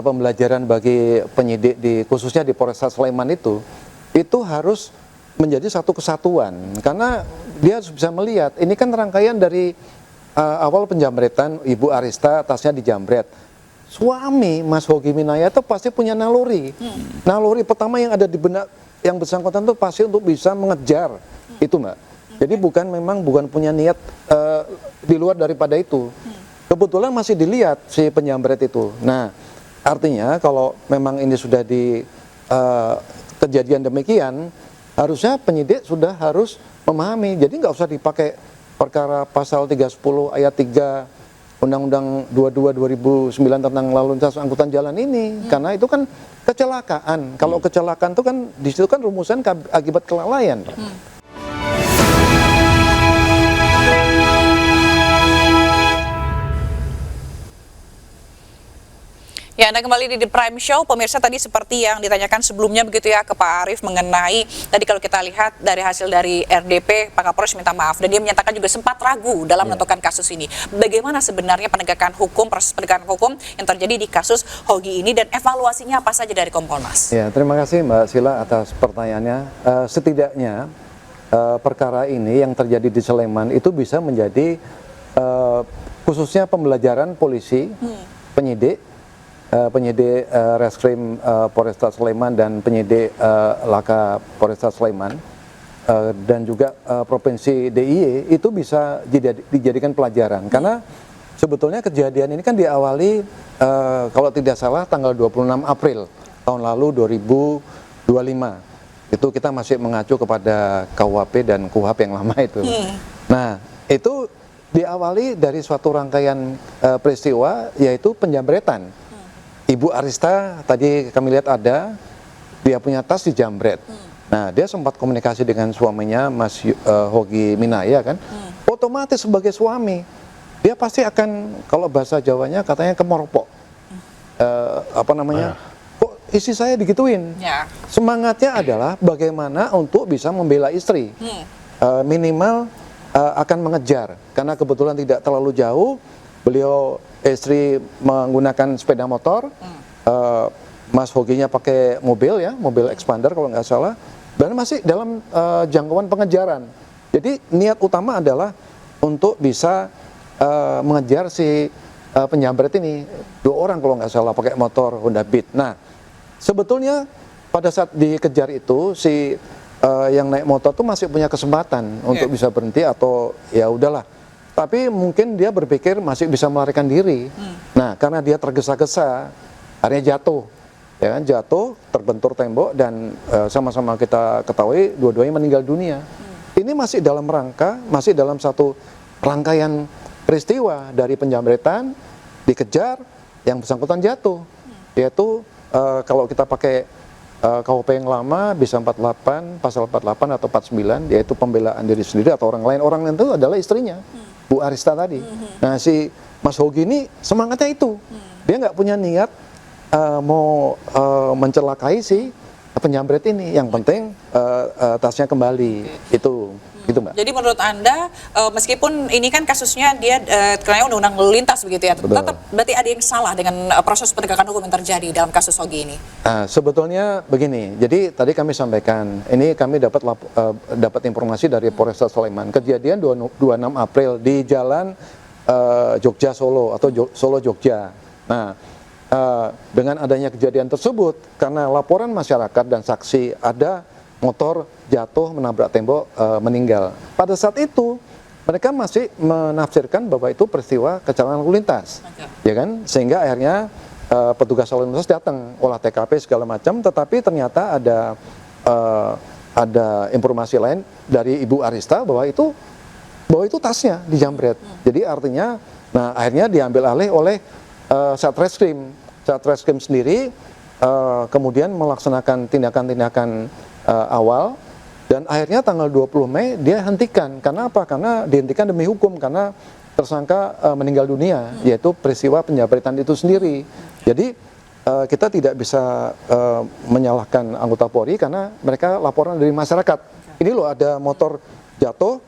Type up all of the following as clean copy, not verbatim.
pembelajaran bagi penyidik khususnya di Polresta Sleman itu harus menjadi satu kesatuan, karena dia harus bisa melihat ini kan rangkaian dari awal penjamretan Ibu Arista, tasnya dijamret. Suami Mas Hogi Minaya itu pasti punya naluri. Naluri pertama yang ada di benak yang bersangkutan itu pasti untuk bisa mengejar itu, Mbak. Jadi bukan punya niat di luar daripada itu. Kebetulan masih dilihat si penjamret itu. Nah, artinya kalau memang ini sudah di kejadian demikian, harusnya penyidik sudah harus memahami. Jadi nggak usah dipakai perkara pasal 310 ayat 3 Undang-Undang 22 2009 tentang lalu lintas angkutan jalan ini, karena itu kan kecelakaan. Kalau kecelakaan itu kan di situ kan rumusan akibat kelalaian, Pak. Ya, Anda kembali di Prime Show. Pemirsa, tadi seperti yang ditanyakan sebelumnya begitu ya ke Pak Arief mengenai tadi kalau kita lihat dari hasil dari RDP, Pak Kapolres minta maaf dan dia menyatakan juga sempat ragu dalam menentukan kasus ini. Bagaimana sebenarnya penegakan hukum, proses penegakan hukum yang terjadi di kasus Hogi ini dan evaluasinya apa saja dari Kompolnas? Ya, terima kasih Mbak Sila atas pertanyaannya. Setidaknya perkara ini yang terjadi di Sleman itu bisa menjadi khususnya pembelajaran polisi, penyidik Reskrim Polresta Sleman dan penyidik Laka Polresta Sleman dan juga Provinsi DIY itu bisa dijadikan pelajaran, karena sebetulnya kejadian ini kan diawali kalau tidak salah tanggal 26 April tahun lalu 2025. Itu kita masih mengacu kepada KUHP dan KUHAP yang lama itu. Nah, itu diawali dari suatu rangkaian peristiwa, yaitu penjamretan. Ibu Arista tadi kami lihat ada, dia punya tas dijamret. Nah, dia sempat komunikasi dengan suaminya Mas Hogi Minaya kan. Otomatis sebagai suami, dia pasti akan, kalau bahasa Jawanya katanya kemeropok. Kok istri saya digituin? Ya. Semangatnya adalah bagaimana untuk bisa membela istri. Minimal akan mengejar, karena kebetulan tidak terlalu jauh. Beliau istri menggunakan sepeda motor, Mas Hoginya pakai mobil ya, mobil expander kalau nggak salah, dan masih dalam jangkauan pengejaran. Jadi niat utama adalah untuk bisa mengejar si penjamret ini. 2 orang kalau nggak salah pakai motor Honda Beat. Nah, sebetulnya pada saat dikejar itu si yang naik motor tuh masih punya kesempatan untuk bisa berhenti atau ya udahlah. Tapi mungkin dia berpikir masih bisa melarikan diri. Nah, karena dia tergesa-gesa, akhirnya jatuh. Ya kan, jatuh, terbentur tembok dan sama-sama kita ketahui dua-duanya meninggal dunia. Ini masih dalam satu rangkaian peristiwa dari penjamretan, dikejar, yang bersangkutan jatuh. Yaitu kalau kita pakai KUHP yang lama bisa 48, pasal 48 atau 49, yaitu pembelaan diri sendiri atau orang lain. Orang lain itu adalah istrinya, Bu Arista tadi. Nah, si Mas Hogi ini semangatnya itu. Dia nggak punya niat mau mencelakai si penjamret ini. Yang penting tasnya kembali. Itu gitu, Mbak. Jadi menurut Anda, meskipun ini kan kasusnya dia karena undang-undang lalu lintas begitu ya, tetap berarti ada yang salah dengan proses penegakan hukum yang terjadi dalam kasus Hogi ini? Sebetulnya begini, jadi tadi kami sampaikan, ini kami dapat informasi dari Polresta Sleman, kejadian 26 April di jalan Jogja Solo atau Solo Jogja. Nah, dengan adanya kejadian tersebut, karena laporan masyarakat dan saksi ada motor jatuh menabrak tembok, meninggal. Pada saat itu mereka masih menafsirkan bahwa itu peristiwa kecelakaan lalu lintas, ya kan? Sehingga akhirnya petugas lalu lintas datang olah TKP segala macam, tetapi ternyata ada informasi lain dari Ibu Arista bahwa itu tasnya dijamret. Jadi artinya, nah akhirnya diambil alih oleh Satreskrim sendiri, kemudian melaksanakan tindakan-tindakan awal, dan akhirnya tanggal 20 Mei dia hentikan. Karena apa? Karena dihentikan demi hukum, karena tersangka meninggal dunia, yaitu peristiwa penjamretan itu sendiri. Jadi kita tidak bisa menyalahkan anggota Polri karena mereka laporan dari masyarakat. Ini loh ada motor jatuh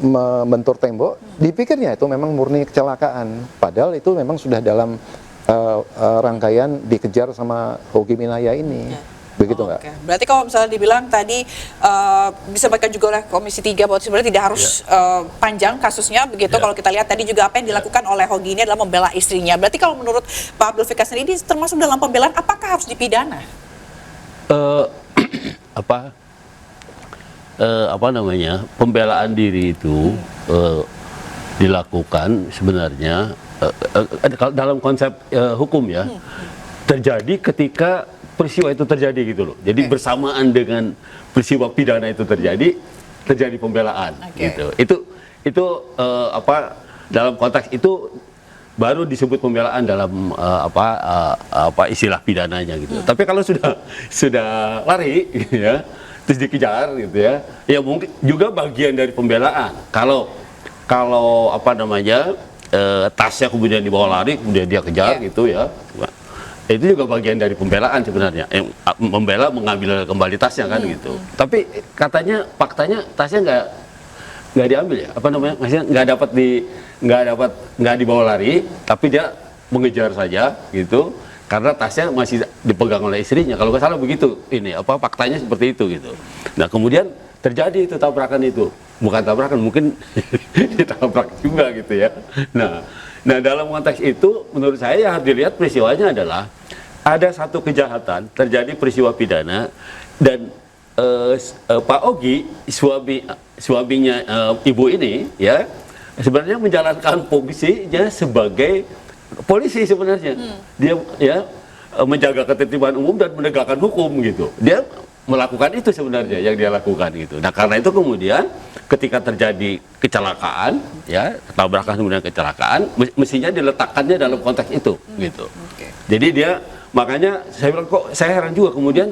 membentur tembok, dipikirnya itu memang murni kecelakaan, padahal itu memang sudah dalam rangkaian dikejar sama Hoki Minaya ini. Begitu nggak? Oke. Berarti kalau misalnya dibilang tadi disampaikan juga oleh Komisi 3 bahwa sebenarnya tidak harus panjang kasusnya begitu. Kalau kita lihat tadi juga apa yang dilakukan oleh Hoki ini adalah membela istrinya. Berarti kalau menurut Pak Abdul Fikar sendiri ini termasuk dalam pembelaan, apakah harus dipidana? Apa namanya, pembelaan diri itu dilakukan sebenarnya dalam konsep hukum ya, terjadi ketika peristiwa itu terjadi gitu loh. Jadi bersamaan dengan peristiwa pidana itu terjadi pembelaan gitu. Itu dalam konteks itu baru disebut pembelaan dalam istilah pidananya gitu. Tapi kalau sudah lari gitu ya, terus dikejar gitu ya, ya mungkin juga bagian dari pembelaan. Kalau tasnya kemudian dibawa lari, kemudian dia kejar gitu ya, itu juga bagian dari pembelaan sebenarnya. Membela mengambil kembali tasnya kan gitu. Tapi faktanya tasnya nggak diambil ya, maksudnya nggak dibawa lari, tapi dia mengejar saja gitu, karena tasnya masih dipegang oleh istrinya. Kalau nggak salah begitu, faktanya seperti itu gitu. Nah kemudian terjadi itu tabrakan itu, bukan tabrakan, mungkin ditabrak juga gitu ya. Nah dalam konteks itu menurut saya yang harus dilihat peristiwanya adalah ada satu kejahatan, terjadi peristiwa pidana, dan Pak Ogi, suaminya ibu ini ya, sebenarnya menjalankan fungsinya sebagai polisi sebenarnya. Dia ya menjaga ketertiban umum dan menegakkan hukum gitu. Dia melakukan itu sebenarnya yang dia lakukan gitu. Nah karena itu kemudian ketika terjadi kecelakaan ya, tabrakan kemudian kecelakaan, mestinya diletakkannya dalam konteks itu gitu. Jadi dia, makanya saya bilang kok saya heran juga kemudian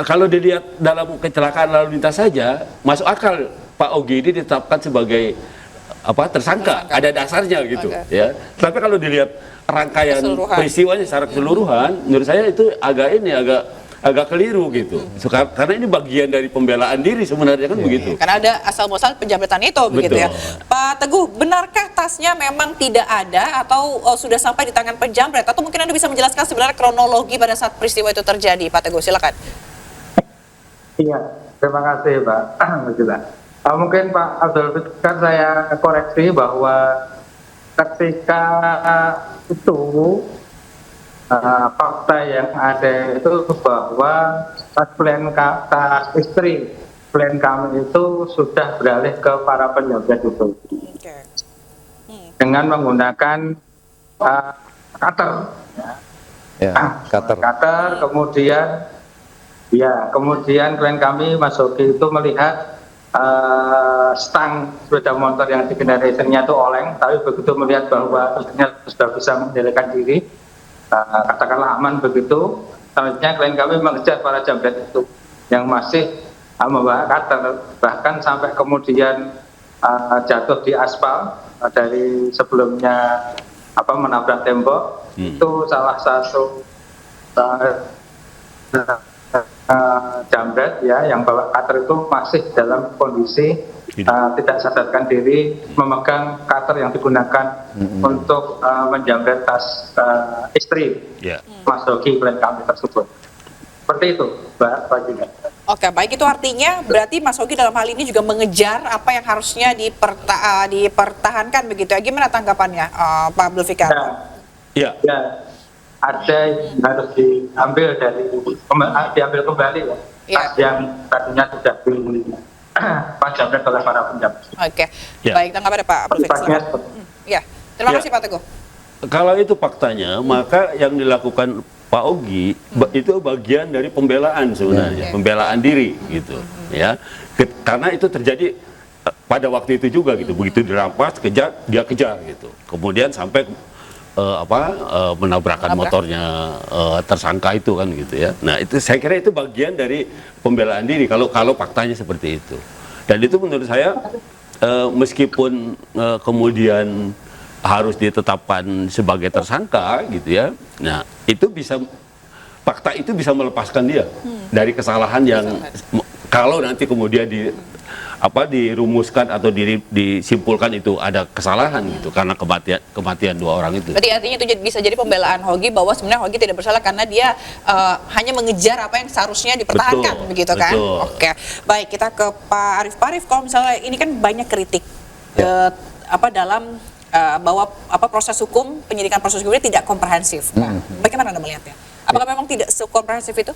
kalau dilihat dalam kecelakaan lalu lintas saja masuk akal Pak Ogi ini ditetapkan sebagai tersangka, ada dasarnya gitu ya. Tapi kalau dilihat rangkaian peristiwanya secara keseluruhan, menurut saya itu agak keliru gitu. Karena ini bagian dari pembelaan diri sebenarnya kan begitu. Karena ada asal-muasal penjabretan itu begitu ya. Pak Teguh, benarkah tasnya memang tidak ada atau sudah sampai di tangan penjamret, atau mungkin Anda bisa menjelaskan sebenarnya kronologi pada saat peristiwa itu terjadi? Pak Teguh, silakan. Iya, terima kasih Pak. Mungkin Pak Abdul Fikar saya koreksi bahwa ketika itu fakta yang ada itu bahwa tas istri klien kami itu sudah beralih ke para penjabat itu dengan menggunakan cutter, cutter. Kemudian klien kami Mas Hoki itu melihat stang sepeda motor yang dikendarai istrinya itu oleng, tapi begitu melihat bahwa istrinya sudah bisa mengendalikan diri, katakanlah aman begitu, selanjutnya klien kami mengejar para jambret itu yang masih membawa cutter, bahkan sampai kemudian jatuh di aspal dari sebelumnya menabrak tembok. Itu salah satu jambret ya yang bawa cutter itu masih dalam kondisi tidak sadarkan diri, memegang cutter yang digunakan untuk menjambret tas istri Mas Hoki klien kami tersebut. Seperti itu Mbak Fajina. Oke, baik, itu artinya berarti Mas Hoki dalam hal ini juga mengejar apa yang harusnya dipertahankan begitu ya. Gimana tanggapannya Pak Abdul Fikar? Ya, ada yang harus diambil kembali ya. Tas yang tadinya sudah dijambret oleh para penjabat. Oke, baik, tanggapannya Pak Abdul Fikar. Ya, terima kasih Pak Teguh. Kalau itu faktanya, maka yang dilakukan Pak Ogi itu bagian dari pembelaan sebenarnya, pembelaan diri gitu ya. Karena itu terjadi pada waktu itu juga gitu. Begitu dirampas, dia kejar gitu. Kemudian sampai menabrakan motornya tersangka itu kan gitu ya. Nah, itu saya kira itu bagian dari pembelaan diri kalau faktanya seperti itu. Dan itu menurut saya meskipun kemudian harus ditetapkan sebagai tersangka gitu ya. Nah, itu fakta itu bisa melepaskan dia dari kesalahan yang Kalau nanti kemudian dirumuskan atau disimpulkan itu ada kesalahan gitu karena kematian 2 orang itu. Berarti artinya itu bisa jadi pembelaan Hogi bahwa sebenarnya Hogi tidak bersalah karena dia hanya mengejar apa yang seharusnya dipertahankan, begitu kan? Betul. Oke, baik, kita ke Pak Arief. Pak Arief, kalau misalnya ini kan banyak kritik dalam bahwa proses hukum, penyidikan proses hukum ini tidak komprehensif. Nah, bagaimana Anda melihatnya? Apakah memang tidak sekomprehensif itu?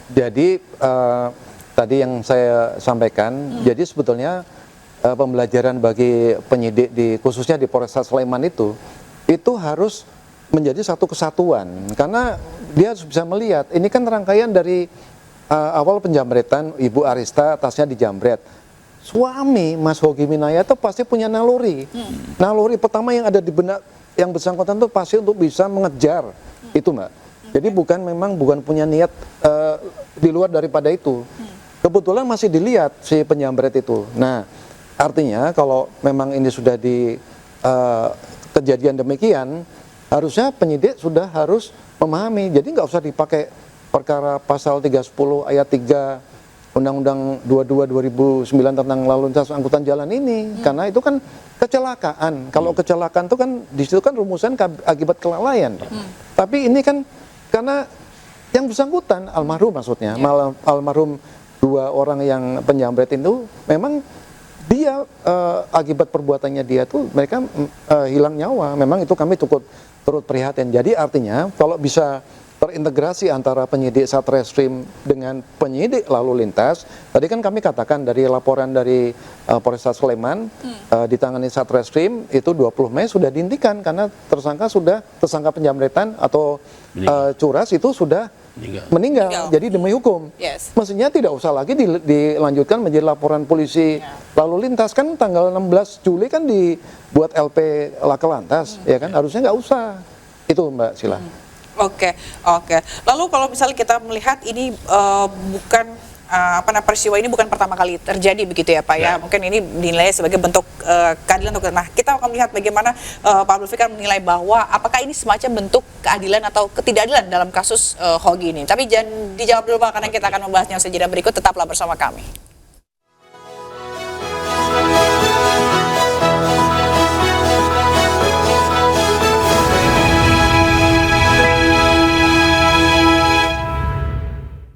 Jadi tadi yang saya sampaikan, jadi sebetulnya pembelajaran bagi penyidik khususnya di Polresta Sleman itu harus menjadi satu kesatuan karena dia harus bisa melihat ini kan rangkaian dari awal penjamretan Ibu Arista, tasnya dijamret. Suami Mas Hogi Minaya itu pasti punya naluri. Naluri pertama yang ada di benak yang bersangkutan itu pasti untuk bisa mengejar itu, Mbak. Jadi bukan punya niat di luar daripada itu. Kebetulan masih dilihat si penjamret itu. Nah, artinya kalau memang ini sudah di kejadian demikian, harusnya penyidik sudah harus memahami. Jadi nggak usah dipakai perkara pasal 310 ayat 3 Undang-Undang 22 2009 tentang lalu lintas angkutan jalan ini, karena itu kan kecelakaan. Kalau kecelakaan itu kan di situ kan rumusan akibat kelalaian. Tapi ini kan karena yang bersangkutan almarhum maksudnya, almarhum 2 orang yang penjamret itu memang dia akibat perbuatannya dia tuh mereka hilang nyawa. Memang itu kami turut prihatin. Jadi artinya kalau bisa terintegrasi antara penyidik Satreskrim dengan penyidik lalu lintas. Tadi kan kami katakan dari laporan dari Polresta Sleman ditangani Satreskrim itu 20 Mei sudah dihentikan karena tersangka penjamretan atau curas itu sudah meninggal. Jadi demi hukum. Mestinya tidak usah lagi dilanjutkan menjadi laporan polisi lalu lintas, kan tanggal 16 Juli kan dibuat LP Laka Lantas, ya kan harusnya nggak usah. Itu Mbak Sila. Oke. Lalu kalau misalnya kita melihat ini peristiwa ini bukan pertama kali terjadi begitu ya Pak ya. Mungkin ini dinilai sebagai bentuk keadilan. Nah, kita akan melihat bagaimana Pak Abdul Fikar menilai bahwa apakah ini semacam bentuk keadilan atau ketidakadilan dalam kasus Hogi ini. Tapi jangan dijawab dulu Pak, karena kita akan membahasnya sejenak berikut. Tetaplah bersama kami.